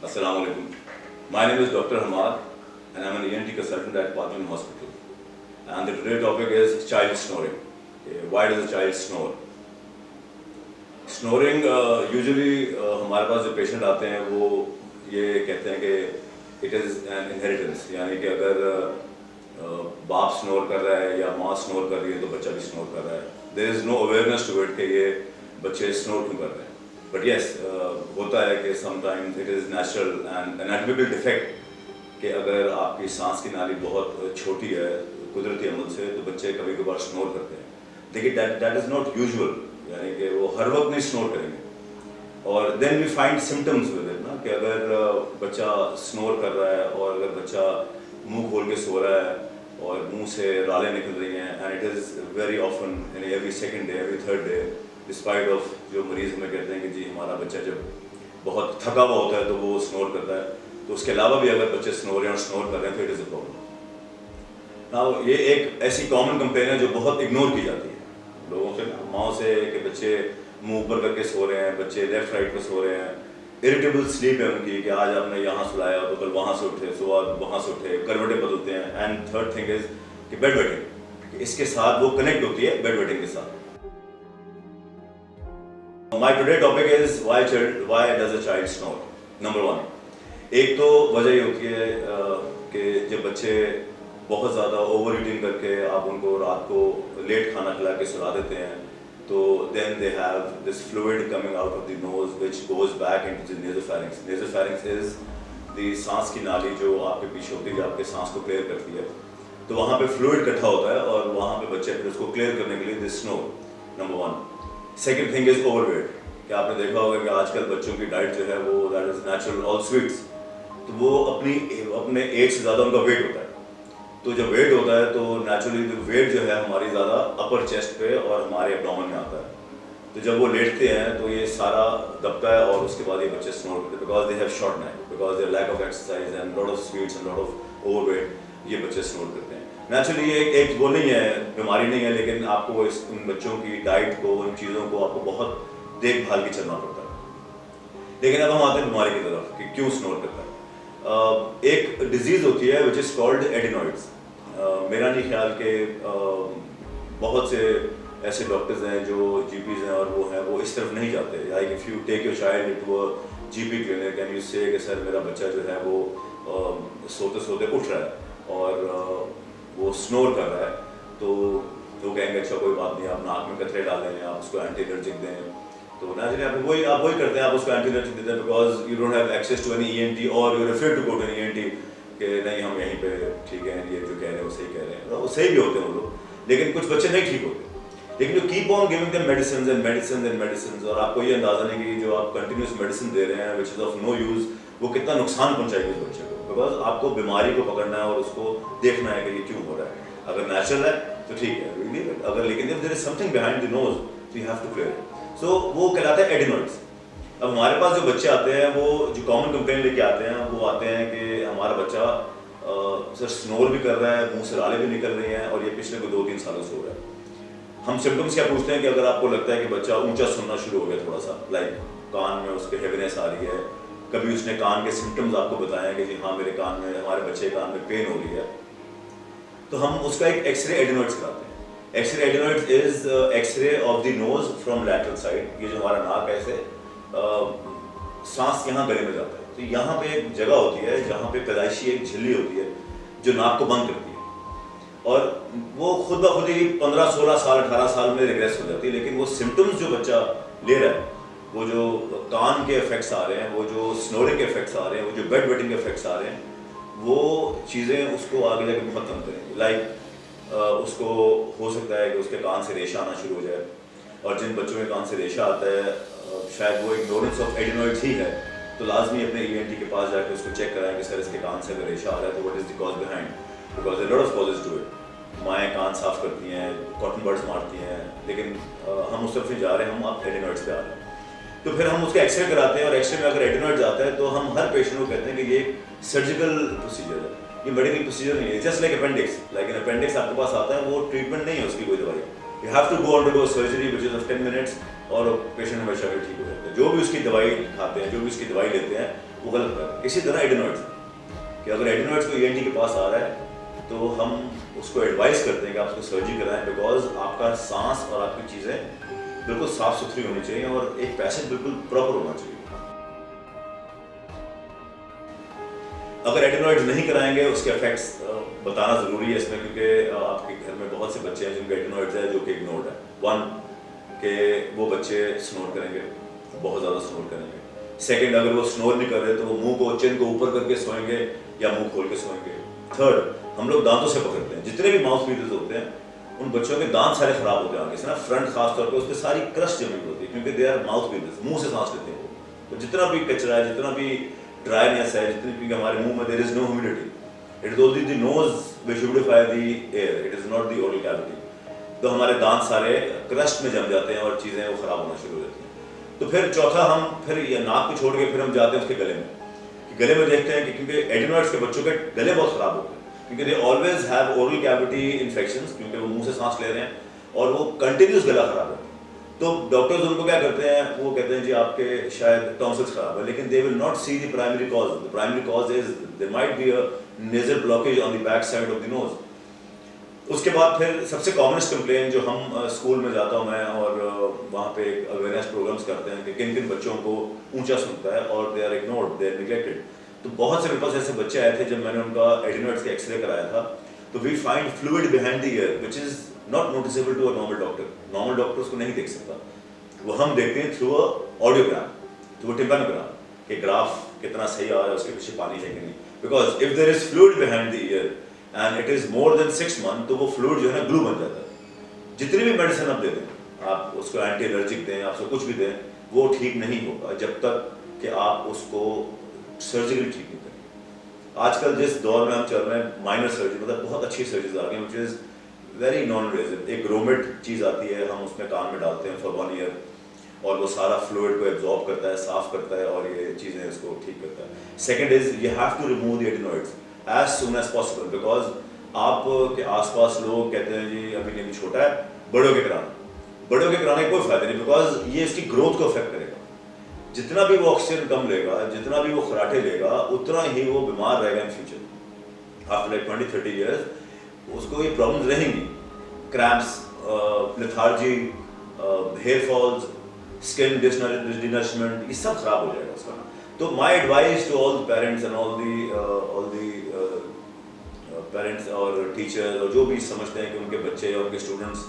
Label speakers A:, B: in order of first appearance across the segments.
A: Assalamu alaikum. My name is Dr. Hamad and I'm an ENT consultant at Parkland Hospital. And the today's topic is child snoring. Okay, why does a child snore? Snoring usually हमारे पास जो patient आते हैं वो ये कहते हैं कि it is an inheritance, यानी कि अगर बाप स्नोर कर रहा है या माँ स्नोर कर रही है तो बच्चा भी स्नोर कर रहा है. There is no awareness to it कि ये बच्चे स्नोर क्यों कर रहे हैं. But yes, होता है कि sometimes it is natural and anatomical defect कि अगर आपकी सांस की नाली बहुत छोटी है कुदरती अमल से तो बच्चे कभी कभार स्नोर करते हैं. देखिए that is not usual, यानी कि वो हर वक्त नहीं स्नोर करेंगे. और then we find symptoms with it ना कि अगर बच्चा स्नोर कर रहा है और अगर बच्चा मुंह खोल के सो रहा है और मुंह से रालें निकल रही हैं and it is very often every second day, every third day, despite of जो मरीज़ हमें कहते हैं कि जी हमारा बच्चा जब बहुत थका हुआ होता है तो वो स्नोर करता है. तो उसके अलावा भी अगर बच्चे स्नोर हैं और स्नोर कर रहे हैं तो it is a problem. Now ये एक ऐसी कॉमन कंप्लेन है जो बहुत इग्नोर की जाती है लोगों से, माओ से, कि बच्चे मुंह ऊपर करके सो रहे हैं, बच्चे लेफ्ट राइट पे सो रहे हैं, इरिटेबल स्लीप है उनकी कि आज आपने यहाँ सुलाया तो कल वहाँ से उठे, सुबह वहाँ से उठे, करवटें बदलते हैं. एंड थर्ड थिंग इज़ कि बेड वेटिंग, इसके साथ वो कनेक्ट होती है बेड वेटिंग के साथ. My today topic is why does a child snore? Number one, एक तो वजह ये होती है कि जब बच्चे बहुत ज़्यादा ओवर ईटिंग करके आप उनको रात को लेट खाना खिला के सुला देते हैं तो then they have this fluid coming out of the nose which goes back into the nasopharynx. Nasopharynx is the सांस की नाली जो आपके पीछे होती है जो आपके सांस को क्लियर करती है. तो वहाँ पे फ्लूइड इकट्ठा होता है और वहाँ पे बच्चे फिर उसको क्लियर करने के लिए they snore. Number one. Second thing is overweight. कि आपने देखा होगा कि आजकल बच्चों की डाइट जो है वो that is natural all sweets, तो वो अपने एज से ज़्यादा उनका वेट होता है. तो जब वेट होता है तो नेचुरली जो वेट जो है हमारी ज़्यादा अपर चेस्ट पे और हमारे एब्डोमेन में आता है. तो जब वो लेटते हैं तो ये सारा दबता है और उसके बाद ये बच्चे स्नोर करते हैं because they have short neck, because they lack of exercise and lot of sweets and lot of overweight, ये बच्चे स्नोर करते हैं. नेचुरली ये एक वो नहीं है, बीमारी नहीं है, लेकिन आपको उन बच्चों की डाइट को, उन चीज़ों को आपको बहुत देखभाल के चलना पड़ता है. लेकिन अब हम आते हैं बीमारी की तरफ कि क्यों स्नोर करता है. एक डिजीज़ होती है विच इज़ कॉल्ड एडिनॉइड्स. मेरा नहीं ख्याल कि बहुत से ऐसे डॉक्टर्स हैं जो जीपीज़ हैं और वो इस तरफ नहीं जाते. Like if you take your child into a GP clinic and you say कि सर मेरा बच्चा जो है वो सोते सोते उठ रहा है और वो स्नोर कर रहा है, तो वो कहेंगे अच्छा कोई बात नहीं, आप नाक में कतरे डालें, आप उसको एंटी एलर्जिक दें. तो नेचुरली आप वही करते हैं, आप उसको एंटी एलर्जिक देते हैं because you don't have access to any ENT और you refer to go to an ENT कि नहीं हम यहीं पे ठीक है, ये जो कह रहे हैं वो सही कह रहे हैं. वो सही भी होते हैं वो लोग, लेकिन कुछ बच्चे नहीं ठीक होते. लेकिन जो keep on giving them medicine and medicine and medicine, और आपको ये अंदाजा नहीं कि जो आप कंटिन्यूस मेडिसिन दे रहे हैं which is of no use, वो कितना नुकसान पहुँचाएगी उस बच्चे को. बिकॉज आपको बीमारी को पकड़ना है और उसको देखना है कि ये क्यों हो रहा है. अगर नेचुरल है तो ठीक है, अगर लेकिन if there is something behind the nose, so you have to clear it. So वो कहलाता है एडिनॉइड्स. अब हमारे पास जो बच्चे आते हैं वो जो कॉमन कंप्लेन लेके आते हैं वो आते हैं कि हमारा बच्चा सर स्नोर भी कर रहा है, मुंह से रालें भी निकल रही हैं और ये पिछले कोई 2-3 सालों से हो रहा है. हम सिम्टम्स क्या पूछते हैं कि अगर आपको लगता है कि बच्चा ऊंचा सुनना शुरू हो गया थोड़ा सा, लाइक कान में उसके हेवीनेस आ रही है, कभी उसने कान के सिम्टम्स आपको बताया कि जी हाँ मेरे कान में, हमारे बच्चे के कान में पेन हो रही है, तो हम उसका एक एक्सरे एडिनॉइड्स कराते हैं. X-ray adenoids is x-ray of the nose from lateral side. ये जो हमारा नाक है ऐसे सांस यहाँ गले में जाता है, तो यहाँ पे एक जगह होती है जहाँ पे पैदाइशी एक झिल्ली होती है जो नाक को बंद करती है और वो खुद ब खुद ही 15-16 साल 18 साल में रिग्रेस हो जाती है. लेकिन वो सिम्टम्स जो बच्चा ले रहा है, वो जो कान के इफेक्ट्स आ रहे हैं, वो जो स्नोरिंग के इफेक्ट्स आ रहे हैं, वो जो बेड वेटिंग के इफेक्ट्स आ रहे हैं, वो चीज़ें उसको आगे जाके बहुत तंग करेंगी. लाइक उसको हो सकता है कि उसके कान से रेशा आना शुरू हो जाए, और जिन बच्चों के कान से रेशा आता है शायद वो इग्नोरेंस ऑफ एडिनॉइड्स ही है, तो लाजमी अपने ईएनटी के पास जाकर उसको चेक कराएं कि सर इसके कान से अगर रेशा आ रहा है तो what is the cause behind, because there are lot of causes to it. माएँ कान साफ करती हैं, कॉटन बड्स मारती हैं, लेकिन हम उस तरफ से जा रहे हैं, हम आप एडिनॉइड्स पे आ रहे हैं. तो फिर हम उसका एक्सरे कराते हैं और एक्सरे में अगर एडिनॉइड्स आता है तो हम हर पेशेंट को कहते हैं कि ये सर्जिकल प्रोसीजर है, ये मेडिकल प्रोसीजर नहीं है. Just like appendix, like appendix आपके पास आता है, वो ट्रीटमेंट नहीं है उसकी कोई दवाई. You have to go undergo surgery which is of 10 minutes और पेशेंट हमेशा के ठीक हो जाते हैं। जो भी उसकी दवाई खाते हैं, जो भी उसकी दवाई लेते हैं, वो गलत कर रहे हैं। इसी तरह एडिनॉइड्स, कि अगर एडिनॉइड्स को ईएनटी के पास आ रहा है तो हम उसको एडवाइस करते हैं कि आप उसको सर्जरी कराएं, बिकॉज आपका सांस और आपकी चीज़ें बिल्कुल साफ सुथरी होनी चाहिए और एक पैसेज बिल्कुल प्रॉपर होना चाहिए। अगर एडिनॉइड्स नहीं कराएंगे उसके इफेक्ट्स बताना ज़रूरी है इसमें, क्योंकि आपके घर में बहुत से बच्चे हैं जिनके एडिनॉइड्स है जो कि इग्नोर्ड है। वन, कि वो बच्चे स्नोर करेंगे, बहुत ज़्यादा स्नोर करेंगे। सेकंड, अगर वो स्नोर नहीं कर रहे तो वो मुंह को, चिन को ऊपर करके सोएंगे या मुंह खोल के सोएंगे। थर्ड, हम लोग दांतों से पकड़ते हैं। जितने भी माउथ ब्रीदर्स होते हैं उन बच्चों के दांत सारे खराब होते हैं आगे से ना, फ्रंट खास तौर पे उस पर सारी क्रस्ट जमी होती है, क्योंकि दे आर माउथ ब्रीदर्स, मुंह से सांस लेते हैं वो। तो जितना भी कचरा है, जितना भी ड्राइनेस है, जितनी भी हमारे मुंह में there is no humidity, it is only the nose which humidify the air, it is not the oral cavity. तो हमारे दांत सारे क्रस्ट में जम जाते हैं और चीज़ें वो खराब होना शुरू हो जाती हैं। तो फिर चौथा, हम फिर ये नाक को छोड़ के फिर हम जाते हैं उसके गले में, कि गले में देखते हैं कि क्योंकि एडिनॉइड्स के बच्चों के गले बहुत खराब होते हैं, क्योंकि they always have oral cavity infections, क्योंकि वो मुंह से सांस ले रहे हैं और वो कंटिन्यूस गला खराब है। तो डॉक्टर्स उनको क्या करते हैं, वो कहते हैं जी आपके शायद टॉन्सिल्स खराब है, लेकिन they will not see the primary cause. The primary cause is there might be a nasal blockage on the back side of the nose. उसके बाद फिर सबसे कॉमनेस्ट कंप्लेन जो हम स्कूल में जाता हूँ मैं, और वहाँ पे अवेयरनेस प्रोग्राम्स करते हैं कि किन किन बच्चों को ऊंचा सुनता है और they are ignored, they are neglected. तो बहुत से मेरे पास ऐसे बच्चे आए थे जब मैंने उनका एडिनॉइड्स का एक्सरे कराया था, तो we find fluid behind the ear which is not noticeable to a normal doctor. Normal doctor उसको नहीं देख सकता, वो हम देखते हैं through a audiogram, through a tympanogram, कि ग्राफ कितना सही आ रहा है, उसके पीछे पानी है कि नहीं। Because if there is fluid behind the ear and it is more than 6 month, तो वो फ्लूइड जो है ना ग्लू बन जाता है। जितनी भी मेडिसिन आप दे दें, आप उसको एंटी एलर्जिक दें, आप उसको कुछ भी दें, वो ठीक नहीं होगा जब तक कि आप उसको सर्जिकली ठीक नहीं करेंगे। आजकल जिस दौर में हम चल रहे हैं, माइनर सर्जरी, मतलब बहुत अच्छी सर्जरीज आ गई हैं, which is very non invasive. एक ग्रोमेट चीज़ आती है, हम उसमें कान में डालते हैं फॉर 1 ईयर, और वो सारा फ्लूइड को एब्जॉर्ब करता है, साफ करता है और ये चीज़ें इसको ठीक करता है। Second is you have to remove the adenoids as soon as possible, because आपके आसपास लोग कहते हैं जी अभी नहीं छोटा है, बड़ों के कराना। बड़ों के कराने का कोई फायदा नहीं, बिकॉज ये इसकी ग्रोथ को अफेक्ट करेगा। जितना भी वो ऑक्सीजन कम लेगा, जितना भी वो खराटे लेगा, उतना ही वो बीमार रहेगा in future. After like 20-30 years उसको ये प्रॉब्लम्स रहेंगी, cramps, lethargy, hair falls, skin denourishment, ये सब खराब हो जाएगा उसका। तो my advice to all the parents and all the parents और टीचर्स और जो भी समझते हैं कि उनके बच्चे या उनके students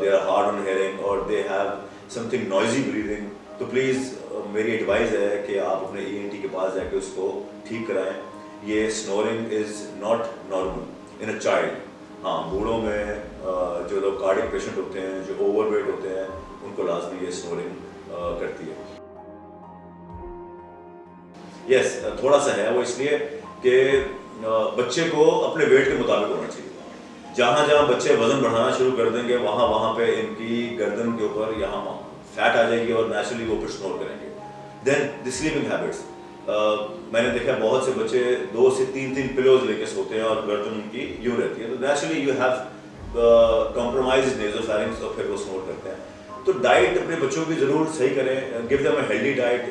A: they are hard on hearing और they have something noisy breathing, तो प्लीज़ मेरी एडवाइस है कि आप अपने ईएनटी के पास जाके उसको ठीक कराएं। ये snoring is not normal in a child. हाँ, बूढ़ों में जो लोग कार्डियक पेशेंट होते हैं, जो ओवरवेट होते हैं, उनको लाजमी ये स्नोरिंग करती है। यस, थोड़ा सा है वो, इसलिए कि बच्चे को अपने वेट के मुताबिक होना चाहिए। जहाँ जहाँ बच्चे वजन बढ़ाना शुरू कर देंगे, वहाँ वहाँ पे इनकी गर्दन के ऊपर यहाँ फैट आ जाएगी और नेचुरली वो फिर स्नोर करेंगे। देन द स्लीपिंग हैबिट्स, मैंने देखा बहुत से बच्चे 2 से 3 पिलोज लेके सोते हैं और गर्दन उनकी यूँ रहती है, तो नेचुरली यू हैव कॉम्प्रोमाइज नेज़ोफैरिंक्स और फिर वो स्नोर करते हैं। तो डाइट अपने बच्चों की ज़रूर सही करें, give them a healthy diet,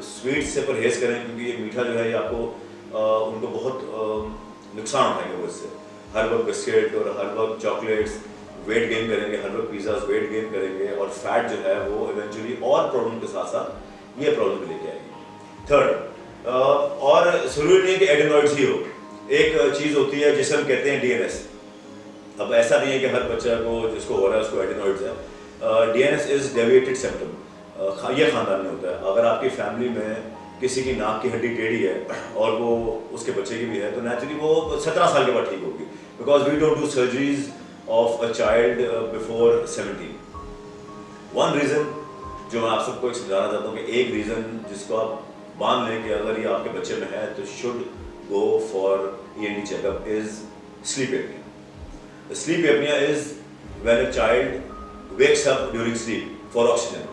A: sweets से परहेज़ करें, क्योंकि ये मीठा जो है ये आपको उनको बहुत नुकसान उठाएंगे वो इससे। हर वक्त बिस्किट और हर वक्त चॉकलेट्स वेट गेन करेंगे, हर वक्त पिज़्ज़ाज वेट गेन करेंगे, और फैट जो है वो इवेंचुअली और प्रॉब्लम के साथ साथ ये प्रॉब्लम भी लेके आएगी। थर्ड, और ज़रूरी नहीं है कि एडिनॉइड्स ही हो, एक चीज़ होती है जिसे हम कहते हैं डीएनएस। अब ऐसा नहीं है कि हर बच्चा को जिसको हो रहा है उसको एडिनॉइड्स है। डीएनएस इज़ डेविएटेड सिम्पटम, ये ख़ानदान में होता है। अगर आपकी फैमिली में किसी की नाक की हड्डी टेढ़ी है और वो उसके बच्चे की भी है, तो नेचुरली वो 17 साल के बाद ठीक होगी, because we don't do surgeries of a child before 17। One reason जो मैं आप सबको समझाना चाहता हूँ कि एक रीज़न जिसको आप मान लें कि अगर ये आपके बच्चे में है तो should go for ENT checkup is sleep apnoea. Sleep apnoea is when a child wakes up during sleep for oxygen,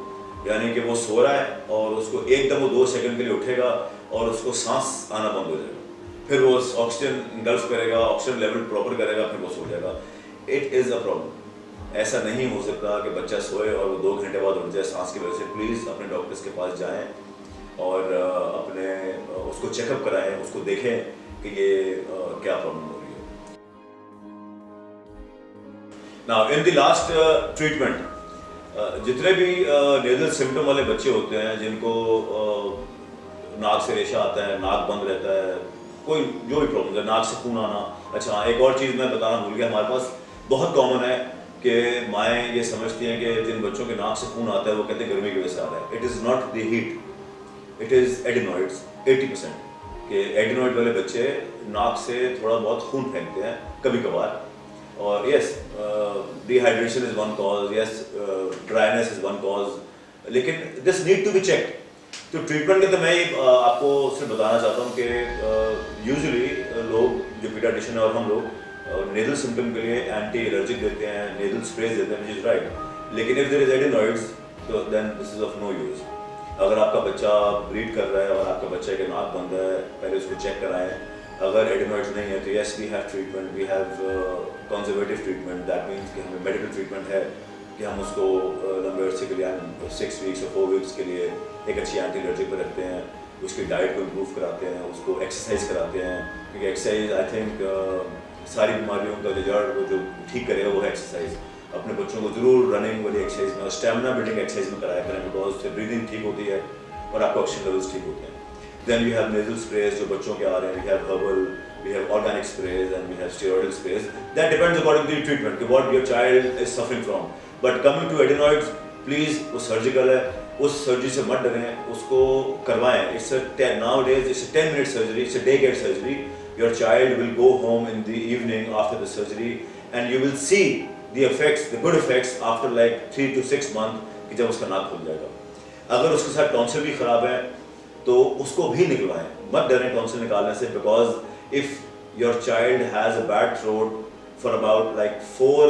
A: यानी कि वो सो रहा है और उसको एकदम वो 2 सेकंड के लिए उठेगा और उसको सांस आना बंद हो जाएगा, फिर वो ऑक्सीजन इंगल्फ करेगा, ऑक्सीजन लेवल प्रॉपर करेगा, फिर वो सो जाएगा। It is a problem. ऐसा नहीं हो सकता कि बच्चा सोए और वो 2 घंटे बाद उठ जाए सांस की वजह से। प्लीज़ अपने डॉक्टर्स के पास जाएं और उसको चेकअप कराएं, उसको देखें कि ये क्या प्रॉब्लम हो रही है। Now in the last treatment, जितने भी नेजल सिम्टम वाले बच्चे होते हैं जिनको नाक से रेशा आता है, नाक बंद रहता है, कोई जो भी प्रॉब्लम है, नाक से खून आना। अच्छा, एक और चीज़ मैं बताना भूल गया, हमारे पास बहुत कॉमन है कि माएँ ये समझती हैं कि जिन बच्चों के नाक से खून आता है वो कहते हैं गर्मी की वजह से आ रहा है। It is not the heat, it is adenoids. 80% के एडिनॉइड वाले बच्चे नाक से थोड़ा बहुत खून फेंकते हैं कभी कभार। और yes, dehydration is one cause, yes dryness is one cause, लेकिन this need to be check. तो ट्रीटमेंट के तो मैं आपको सिर्फ बताना चाहता हूँ कि यूजुअली लोग जो पीडियाट्रिशियन और हम लोग नेजल सिम्टम के लिए एंटी एलर्जिक देते हैं, नेजल स्प्रेज देते हैं, विच इज़ राइट। लेकिन इफ देयर इज एडिनॉइड्स तो then this is of no use. अगर आपका बच्चा ब्लीड कर रहा है और आपका बच्चे के नाक बंद है, पहले उसको चेक कराएं। अगर एडिनॉइड्स नहीं है तो yes we have treatment, we have conservative treatment. That means कि हमें मेडिकल ट्रीटमेंट है कि हम उसको लंबे अरसे के लिए 6 वीक्स और 4 वीक्स के लिए एक अच्छी एंटी एलर्जिक पर रखते हैं, उसकी डाइट को इम्प्रूव कराते हैं, उसको एक्सरसाइज कराते हैं, क्योंकि एक्सरसाइज आई थिंक सारी बीमारियों का जड़ वो जो ठीक करेगा वो है एक्सरसाइज। अपने बच्चों को ज़रूर रनिंग वाली एक्सरसाइज में और स्टेमिना बिल्डिंग एक्सरसाइज में कराया करें, बिकॉज उससे ब्रीदिंग ठीक होती है और आपके ऑक्सीजन लेवल्स ठीक होते हैं। Then we have nasal sprays जो बच्चों के आ रहे हैं, we have herbal, we have organic sprays and we have steroidal sprays. That depends according to the treatment, what your child is suffering from. But coming to adenoids, please, वो surgical है, उस surgery से मत डरें, उसको करवाएं। It's a nowadays it's a 10-minute surgery, it's a day-care surgery. Your child will go home in the evening after the surgery, and you will see the effects, the good effects after like 3 to 6 months कि जब उसका नाक खुल जाएगा। अगर उसके साथ tonsil भी खराब है तो उसको भी निकलवाएं, मत डरें टॉन्सिल निकालने से, because if your child has a bad throat for about like 4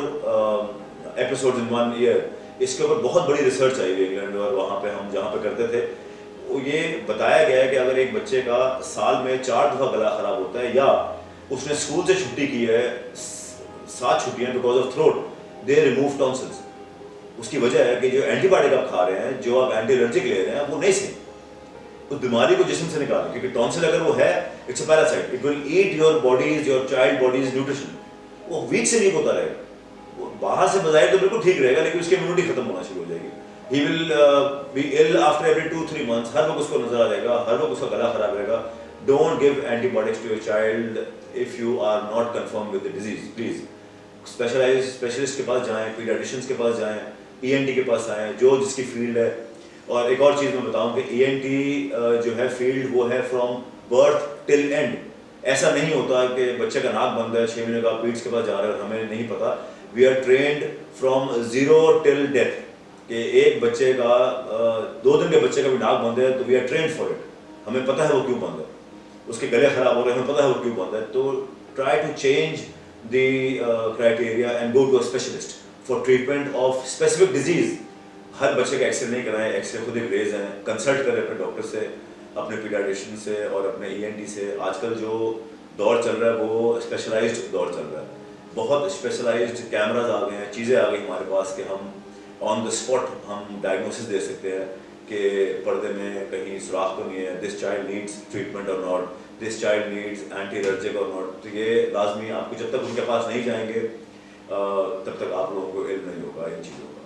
A: episodes in 1 year, इसके ऊपर बहुत बड़ी रिसर्च आई हुई इंग्लैंड में, और वहाँ पे हम जहाँ पे करते थे वो ये बताया गया है कि अगर एक बच्चे का साल में 4 दफ़ा गला खराब होता है या उसने स्कूल से छुट्टी की है 7 छुट्टियाँ because of throat, they remove tonsils. उसकी वजह है कि जो एंटीबायोटिक आप खा रहे हैं, जो आप एंटी एलर्जिक ले रहे हैं, वो नहीं सही उस बीमारी को जिस्म से निकालें, क्योंकि टॉन्सिल अगर वो है it's a parasite, it will eat your bodies, your child bodies nutrition. वो वीक से वीक होता रहेगा, वो बाहर से बजाय तो बिल्कुल ठीक रहेगा लेकिन उसकी इम्यूनिटी खत्म होना शुरू हो जाएगी। He will be ill after every 2-3 months, हर वक्त उसको नजर आ जाएगा, हर वक्त उसका गला खराब रहेगा। Don't give antibiotics to your child if you are not confirm with the disease. Please specialist के पास जाएं, पीडियाट्रिशियंस के पास जाएं, ENT के पास आएँ, जो जिसकी फील्ड है। और एक और चीज़ मैं बताऊं कि ENT जो है फील्ड वो है फ्रॉम बर्थ टिल एंड। ऐसा नहीं होता कि बच्चे का नाक बंद है 6 महीने का पीड्स के पास जा रहे हैं और हमें नहीं पता। We are trained from 0 till death, कि एक बच्चे का 2 दिन के बच्चे का भी नाक बंद है तो we are trained for it, हमें पता है वो क्यों बंद है, उसके गले खराब हो रहे हैं, हमें पता है वो क्यों बंद है। तो try to change the criteria and go to a specialist for treatment of specific disease. हर बच्चे का एक्सरे नहीं कराएं, एक्सरे खुद एक रेज हैं, कंसल्ट करें अपने डॉक्टर से, अपने पीडियाट्रिशियन से और अपने ENT से। आजकल जो दौर चल रहा है वो स्पेशलाइज्ड दौर चल रहा है, बहुत स्पेशलाइज्ड कैमराज आ गए हैं, चीज़ें आ गई हमारे पास कि हम ऑन द स्पॉट हम डायग्नोसिस दे सकते हैं कि पर्दे में कहीं सुराख तो नहीं है, दिस चाइल्ड नीड्स ट्रीटमेंट और not, this child needs anti allergic और नॉट। तो ये लाजमी आपको जब तक उनके पास नहीं जाएंगे तब तक आप लोगों को इल्म नहीं होगा इन चीज़ों का।